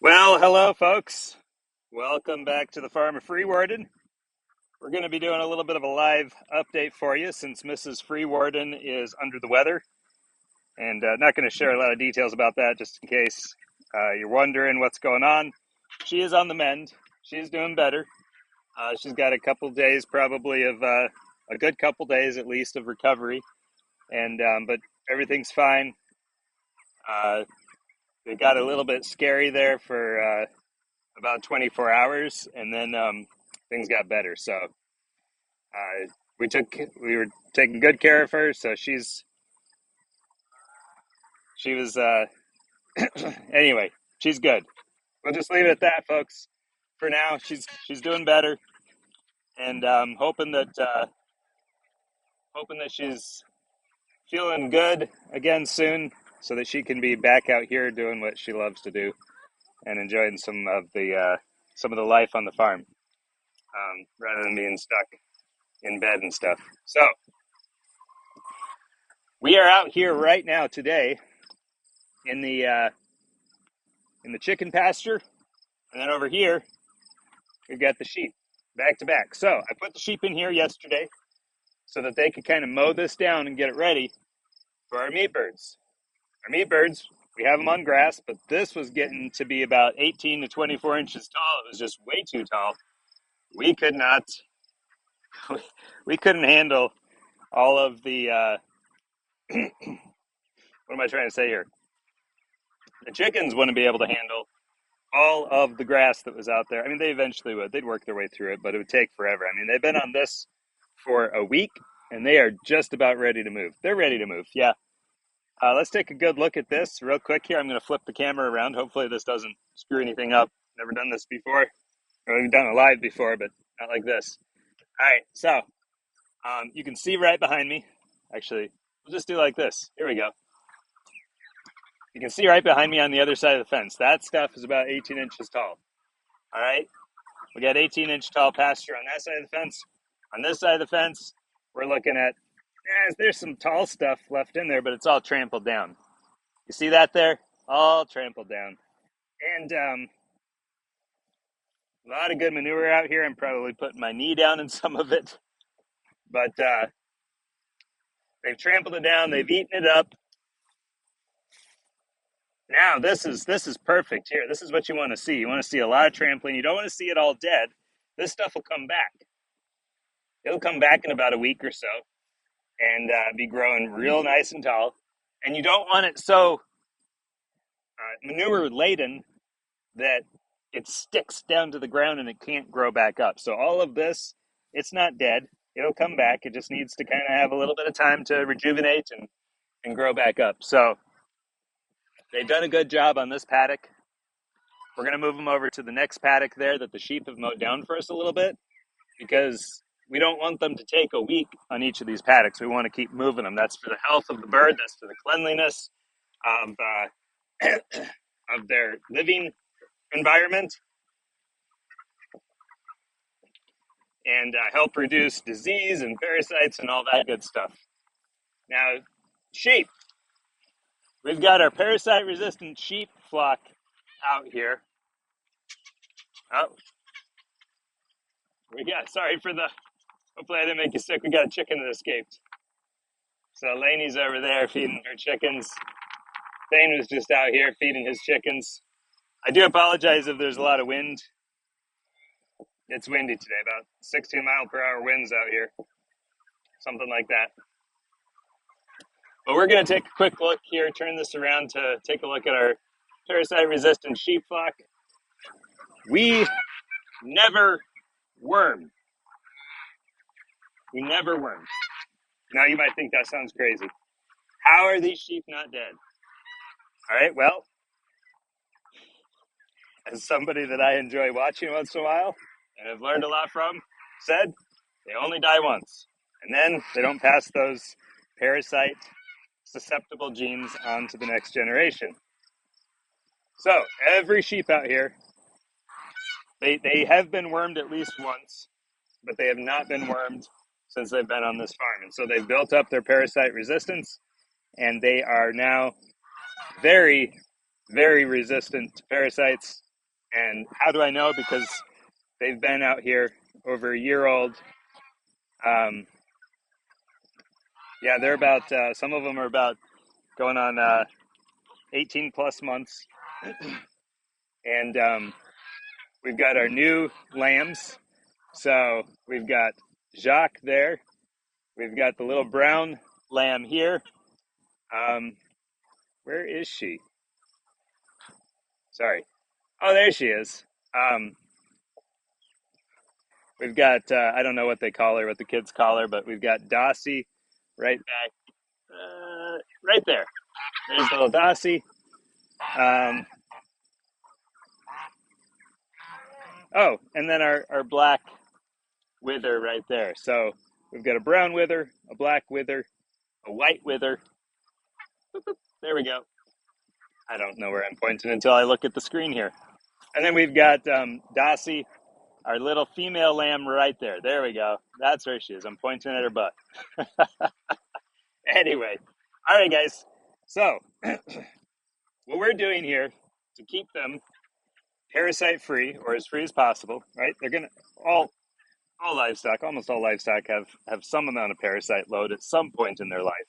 Well, hello, folks. Welcome back to the farm of Freewarden. We're going to be doing a little bit of a live update for you since Mrs. Freewarden is under the weather, and not going to share a lot of details about that just in case you're wondering what's going on. She is on the mend. She's doing better. She's got a couple days, probably of a good couple days at least of recovery, and but everything's fine. Uh, it got a little bit scary there for about 24 hours, and then things got better. So we were taking good care of her. So she was anyway. She's good. We'll just leave it at that, folks. For now, she's doing better, and hoping that she's feeling good again soon, so that she can be back out here doing what she loves to do and enjoying some of the life on the farm, rather than being stuck in bed and stuff. So we are out here right now today in the chicken pasture, and then over here we've got the sheep back to back. So I put the sheep in here yesterday so that they could kind of mow this down and get it ready for our meat birds. Our meat birds, we have them on grass, but this was getting to be about 18 to 24 inches tall. It was just way too tall. We could not, we couldn't handle all of the, what am I trying to say here? The chickens wouldn't be able to handle all of the grass that was out there. I mean, they eventually would. They'd work their way through it, but it would take forever. I mean, they've been on this for a week, and they are just about ready to move. They're ready to move. Yeah. Let's take a good look at this real quick here. I'm going to flip the camera around. Hopefully, this doesn't screw anything up. Never done this before. Or we've done it live before, but not like this. All right. So you can see right behind me. Actually, we'll just do like this. Here we go. You can see right behind me on the other side of the fence. That stuff is about 18 inches tall. All right. We got 18-inch tall pasture on that side of the fence. On this side of the fence, we're looking at, there's some tall stuff left in there, but it's all trampled down. You see that there? All trampled down. And a lot of good manure out here. I'm probably putting my knee down in some of it. But they've trampled it down. They've eaten it up. Now, this is perfect here. This is what you want to see. You want to see a lot of trampling. You don't want to see it all dead. This stuff will come back. It'll come back in about a week or so and be growing real nice and tall. And you don't want it so manure laden that it sticks down to the ground and it can't grow back up. So all of this, it's not dead. It'll come back. It just needs to kind of have a little bit of time to rejuvenate and grow back up. So they've done a good job on this paddock. We're going to move them over to the next paddock there that the sheep have mowed down for us a little bit, because we don't want them to take a week on each of these paddocks. We want to keep moving them. That's for the health of the bird. That's for the cleanliness of of their living environment, and help reduce disease and parasites and all that good stuff. Now, sheep. We've got our parasite-resistant sheep flock out here. Oh, sorry for the, hopefully I didn't make you sick. We got a chicken that escaped. So Laney's over there feeding her chickens. Thane was just out here feeding his chickens. I do apologize if there's a lot of wind. It's windy today, about 16-mile-per-hour winds out here, something like that. But we're going to take a quick look here, turn this around to take a look at our parasite-resistant sheep flock. We never worm. We never worm. Now you might think that sounds crazy. How are these sheep not dead? All right, well, as somebody that I enjoy watching once in a while and have learned a lot from said, they only die once. And then they don't pass those parasite susceptible genes on to the next generation. So every sheep out here, they have been wormed at least once, but they have not been wormed since they've been on this farm. And so they've built up their parasite resistance, and they are now very, very resistant to parasites And how do I know? Because they've been out here over a year old. Um, yeah, they're about, some of them are about going on 18 plus months. And we've got our new lambs. So we've got Jacques there. We've got the little brown lamb here. Um, where is she? Sorry. Oh, there she is. Um, we've got, I don't know what they call her, what the kids call her, but we've got Dossie right back, right there. There's little Dossie. Um, oh, and then our black wither right there. So we've got a brown wither, a black wither, a white wither. There we go. I don't know where I'm pointing until I look at the screen here. And then we've got Dossie, our little female lamb right there. There we go. That's where she is. I'm pointing at her butt. Anyway, all right, guys. So what we're doing here to keep them parasite free or as free as possible, right? They're gonna all livestock, almost all livestock have some amount of parasite load at some point in their life.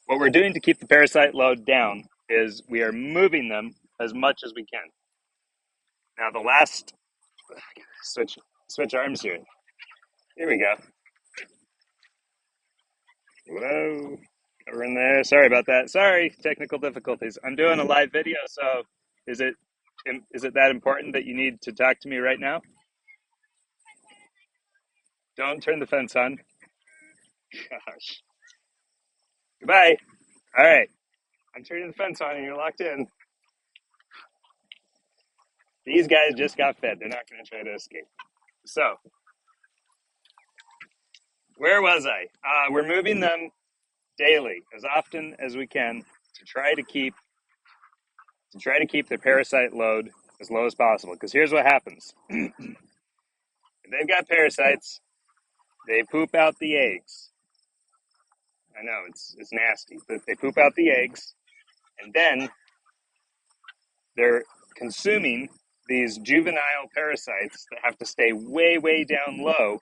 What we're doing to keep the parasite load down is we are moving them as much as we can. Now the last switch arms here. Here we go. Whoa. We're in there. Sorry about that. Sorry, technical difficulties. I'm doing a live video, so is it is it that important that you need to talk to me right now? Don't turn the fence on. Gosh. Goodbye. All right. I'm turning the fence on and you're locked in. These guys just got fed. They're not going to try to escape. So, where was I? We're moving them daily, as often as we can, to try to keep their parasite load as low as possible. Because here's what happens: if they've got parasites, they poop out the eggs. I know it's nasty, but they poop out the eggs, and then they're consuming these juvenile parasites that have to stay way, way down low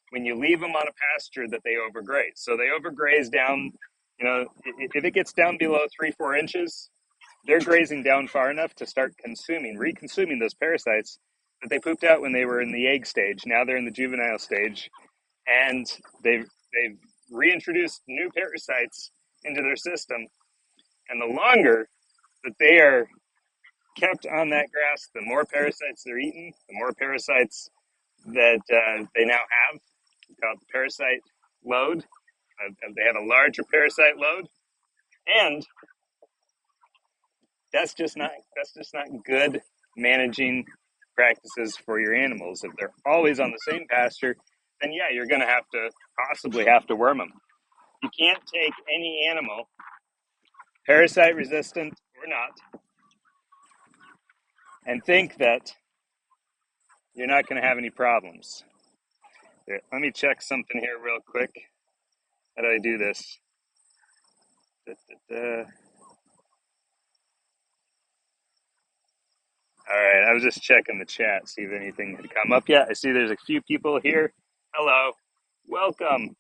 when you leave them on a pasture that they overgraze. So they overgraze down, if it gets down below 3-4 inches, they're grazing down far enough to start reconsuming those parasites that they pooped out when they were in the egg stage. Now they're in the juvenile stage, and they've reintroduced new parasites into their system. And the longer that they are kept on that grass, the more parasites they're eating, the more parasites that they now have. It's called the parasite load. They have a larger parasite load, and that's just not good managing practices for your animals. If they're always on the same pasture, then yeah, you're going to possibly have to worm them. You can't take any animal, parasite resistant or not, and think that you're not going to have any problems. Here, let me check something here real quick. How do I do this? Da, da, da. All right, I was just checking the chat, see if anything had come up yet. I see there's a few people here. Hello, welcome.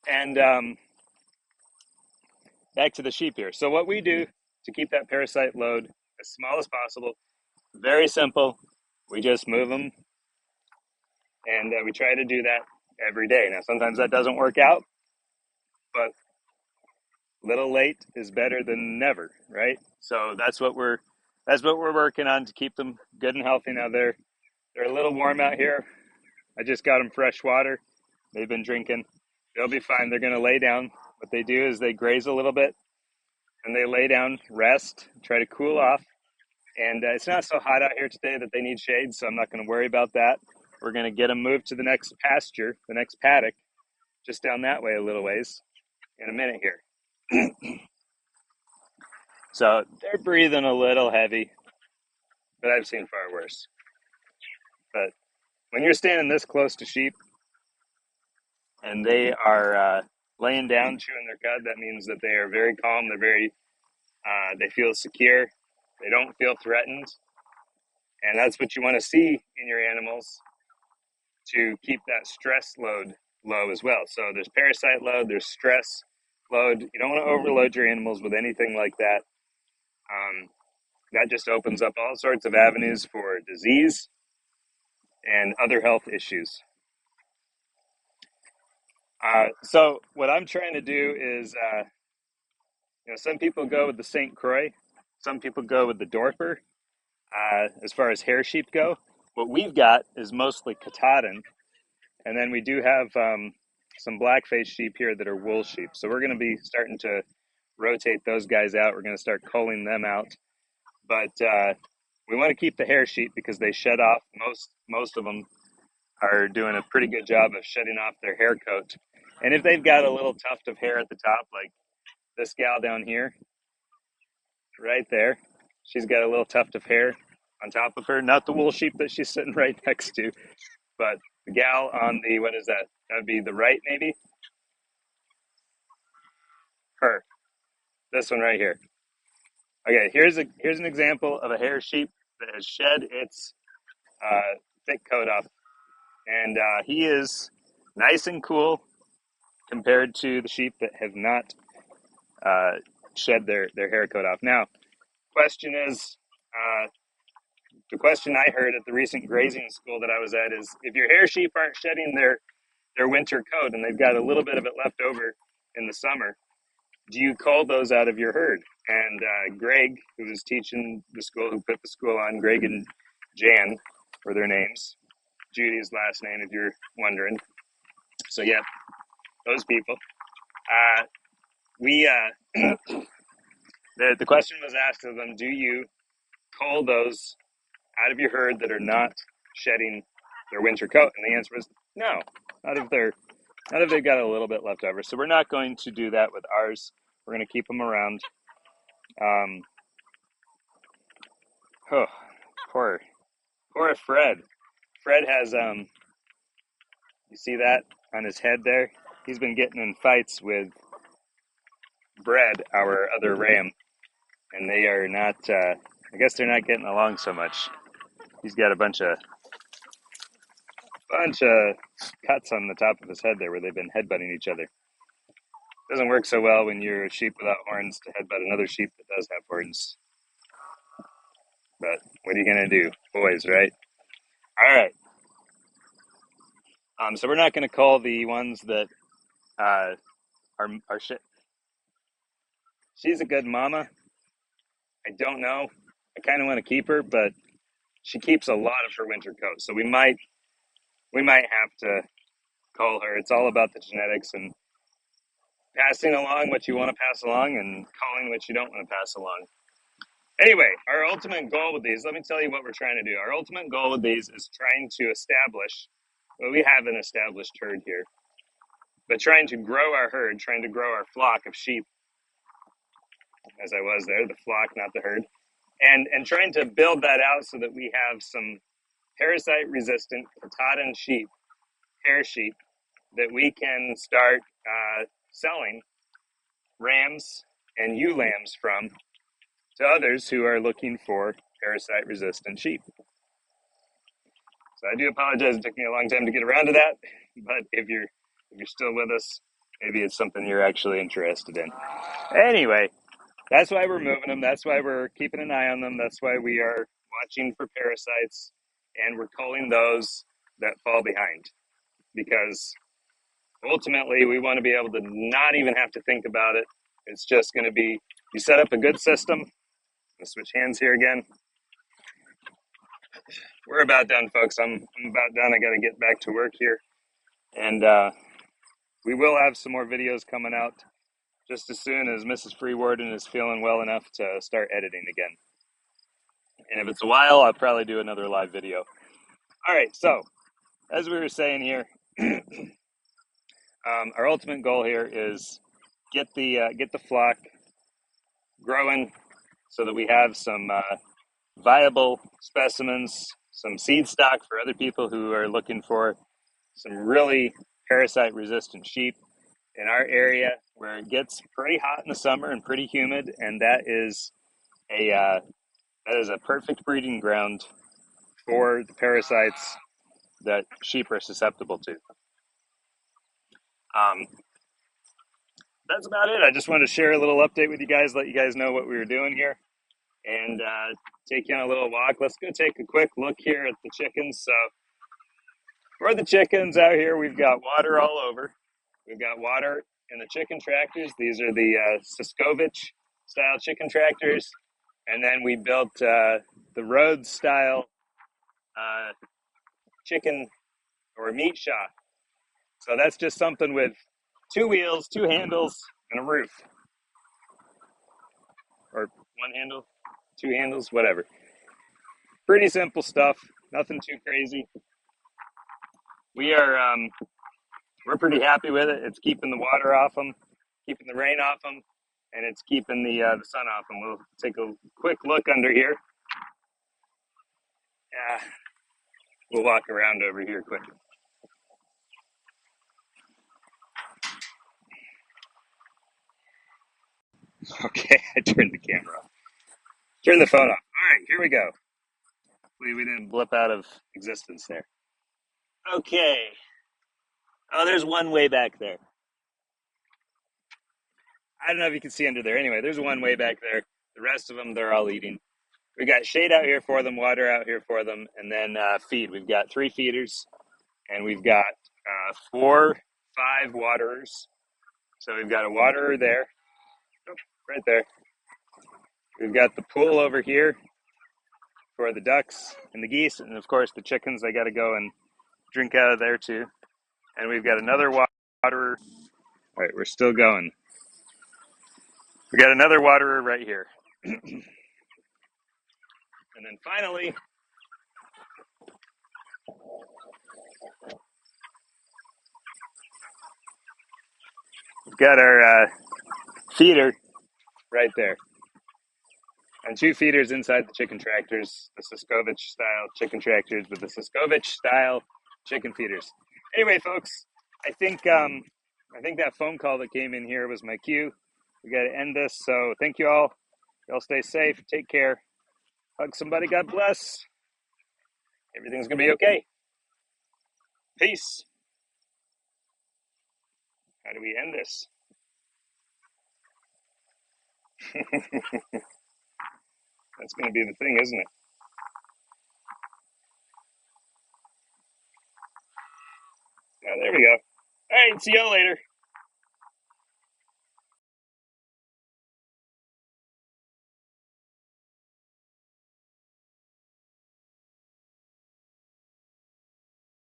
And back to the sheep here. So what we do to keep that parasite load as small as possible, very simple. We just move them, and we try to do that every day. Now, sometimes that doesn't work out, but little late is better than never, right? So that's what we're working on to keep them good and healthy. Now they're a little warm out here. I just got them fresh water. They've been drinking. They'll be fine. They're going to lay down. What they do is they graze a little bit and they lay down, rest, try to cool off. And it's not so hot out here today that they need shade, so I'm not going to worry about that. We're going to get them moved to the next pasture, the next paddock, just down that way a little ways in a minute here. So they're breathing a little heavy, but I've seen far worse. But when you're standing this close to sheep and they are laying down chewing their cud, that means that they are very calm. They feel secure. They don't feel threatened. And that's what you want to see in your animals to keep that stress load low as well. So there's parasite load, there's stress load. You don't want to overload your animals with anything like that. Um, that just opens up all sorts of avenues for disease and other health issues. So what I'm trying to do is, some people go with the St. Croix, some people go with the Dorper. As far as hair sheep go, what we've got is mostly Katahdin, and then we do have some black-faced sheep here that are wool sheep. So we're going to be starting to rotate those guys out. We're going to start culling them out, but we want to keep the hair sheep because they shed off. Most of them are doing a pretty good job of shedding off their hair coat. And if they've got a little tuft of hair at the top, like this gal down here, right there, she's got a little tuft of hair on top of her. Not the wool sheep that she's sitting right next to, but the gal on the, what is that? That would be the right, maybe? Her. This one right here. Okay, here's an example of a hair sheep that has shed its thick coat off. And he is nice and cool compared to the sheep that have not uh, shed their hair coat off. Now, question is, the question I heard at the recent grazing school that I was at is, if your hair sheep aren't shedding their winter coat and they've got a little bit of it left over in the summer, do you cull those out of your herd? And Greg, who was teaching the school, who put the school on, Greg and Jan were their names. Judy's last name, if you're wondering. So, yeah, those people. We the question was asked of them: do you cull those out of your herd that are not shedding their winter coat? And the answer was no. Not if they've got a little bit left over. So we're not going to do that with ours. We're going to keep them around. Um, oh, poor Fred. Fred has you see that on his head there? He's been getting in fights with Bread, our other ram, and they are not. I guess they're not getting along so much. He's got a bunch of cuts on the top of his head there where they've been headbutting each other. Doesn't work so well when you're a sheep without horns to headbutt another sheep that does have horns. But what are you gonna do, boys? Right? All right. So we're not gonna call the ones that are shit. She's a good mama. I don't know. I kind of want to keep her, but she keeps a lot of her winter coat, so we might have to call her. It's all about the genetics and passing along what you want to pass along and calling what you don't want to pass along. Anyway, our ultimate goal with these, let me tell you what we're trying to do. Our ultimate goal with these is trying to establish, well, we have an established herd here, but trying to grow our herd, trying to grow our flock of sheep, as I was there, the flock, not the herd, and trying to build that out so that we have some parasite resistant Katahdin sheep, hair sheep, that we can start selling rams and ewe lambs from to others who are looking for parasite resistant sheep. So I do apologize, it took me a long time to get around to that, but if you're still with us, maybe it's something you're actually interested in. Anyway, that's why we're moving them. That's why we're keeping an eye on them. That's why we are watching for parasites, and we're culling those that fall behind, because ultimately we want to be able to not even have to think about it. It's just going to be, you set up a good system. I'll switch hands here again. We're about done, folks. I'm about done. I got to get back to work here. And we will have some more videos coming out just as soon as Mrs. Freewarden is feeling well enough to start editing again. And if it's a while, I'll probably do another live video. All right, so as we were saying here, our ultimate goal here is get the flock growing so that we have some viable specimens, some seed stock for other people who are looking for some really parasite resistant sheep in our area where it gets pretty hot in the summer and pretty humid, and that is a perfect breeding ground for the parasites that sheep are susceptible to. Um, that's about it. I just wanted to share a little update with you guys, let you guys know what we were doing here, and take you on a little walk. Let's go take a quick look here at the chickens. So for the chickens out here, we've got water all over. We've got water in the chicken tractors. These are the Siskovich style chicken tractors. And then we built the Rhodes style uh, chicken or meat shop. So that's just something with two wheels, two handles, and a roof. Or one handle, two handles, whatever. Pretty simple stuff. Nothing too crazy. We are we're pretty happy with it. It's keeping the water off them, keeping the rain off them, and it's keeping the sun off them. We'll take a quick look under here. We'll walk around over here quick. Okay, I turned the camera off. Turn the phone off. All right, here we go. We didn't blip out of existence there. Okay. Oh, there's one way back there. I don't know if you can see under there. Anyway, there's one way back there. The rest of them, they're all eating. We got shade out here for them, water out here for them, and then feed. We've got 3 feeders, and we've got 4, 5 waterers. So we've got a waterer there, right there. We've got the pool over here for the ducks and the geese, and of course the chickens. They got to go and drink out of there too. And we've got another waterer. All right, we're still going. We got another waterer right here. And then finally, we've got our feeder right there. And 2 feeders inside the chicken tractors, the Siskovich style chicken tractors with the Siskovich style chicken feeders. Anyway, folks, I think that phone call that came in here was my cue. We got to end this. So thank you all. Y'all stay safe. Take care. Hug somebody. God bless. Everything's gonna be okay. Peace. How do we end this? That's gonna be the thing, isn't it? Yeah, there we go. All right. See y'all later.